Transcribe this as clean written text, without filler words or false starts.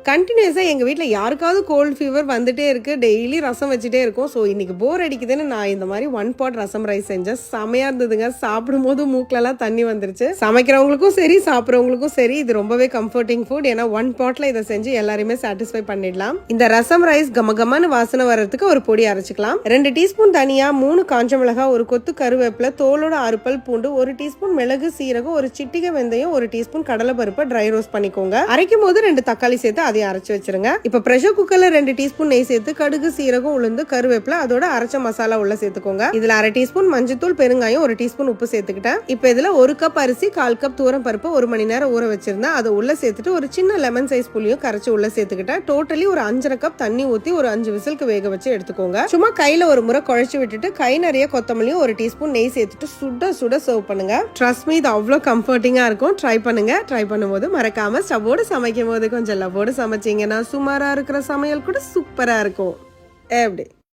கண்டினியூஸா எங்க வீட்ல யாருக்காவது கோல்ட் ஃபீவர் வந்துட்டே இருக்கு. டெய்லி ரசம் வச்சுட்டே இருக்கோம். ஸோ இன்னைக்கு போர் அடிக்குதுன்னு நான் இந்த மாதிரி 1 pot ரசம் ரைஸ் செஞ்சேன். செமையா இருந்ததுங்க. சாப்பிடும்போது மூக்கிலலாம் தண்ணி வந்துருச்சு. சமைக்கிறவங்களுக்கும் சரி, சாப்பிட்றவங்களுக்கும் சரி இது ரொம்பவே கம்ஃபர்டிங் ஃபுட். ஏன்னா 1 potல இதை செஞ்சு எல்லாரையுமே சாட்டிஸ்ஃபை பண்ணிடலாம். இந்த ரசம் ரைஸ் கமகமான வாசனை வர்றதுக்கு ஒரு பொடி அரைச்சிக்கலாம். 2 டீஸ்பூன் தனியா, 3 காஞ்ச மிளகாய், ஒரு கொத்து கருவேப்பிலை, தோலோட 6 பல் பூண்டு, 1 டீஸ்பூன் மிளகு, சீரகம், ஒரு சிட்டிகை வெந்தயம், 1 டீஸ்பூன் கடலை பருப்பை ட்ரை ரோஸ்ட் பண்ணிக்கோங்க. அரைக்கும் போது 2 தக்காளி சேர்த்து அதையும் அரைச்சு வச்சிருங்க. இப்ப பிரஷர் குக்கர்ல 2 டீஸ்பூன் நெய் சேர்த்து கடுகு, சீரகம், உளுந்து, கருவேப்பிலை, அதோட அரைச்ச மசாலா உள்ள சேர்த்துக்கோங்க. இதுல 1/2 டீஸ்பூன் மஞ்சத்தூள், பெருங்காயம், 1 டீஸ்பூன் உப்பு சேர்த்துக்கிட்டேன். இப்ப இதுல 1 கப் அரிசி, 1/4 கப் தூரம் பருப்பு 1 மணி நேரம் ஊற வச்சிருந்தேன். அதை உள்ள சேர்த்துட்டு ஒரு சின்ன லெமன் சைஸ் புளியும் கரைச்சு உள்ள சேர்த்துக்கிட்டேன். டோட்டலி ஒரு 5 கப் தண்ணி ஊத்தி ஒரு 5 விசிலுக்கு வேக வச்சு எடுத்துக்கோங்க. சும்மா கையில ஒரு முறை குழைச்சு விட்டுட்டு கை நிறைய கொத்தமல்லியும் 1 டீஸ்பூன் நெய் சேர்த்துட்டு சுட சுட சர்வ் பண்ணுங்க. ட்ரஸ்ட் மீ, இது அவ்வளவு கம்ஃபர்டிங்கா இருக்கும். ட்ரை பண்ணுங்க. ட்ரை பண்ணும்போது மறக்காம ஸ்டவ்வோட சமைக்கும் போது கொஞ்சம் லவ்வோட சமைச்சீங்கன்னா சுமாரா இருக்கிற சமையல் கூட சூப்பரா இருக்கும். எப்படி?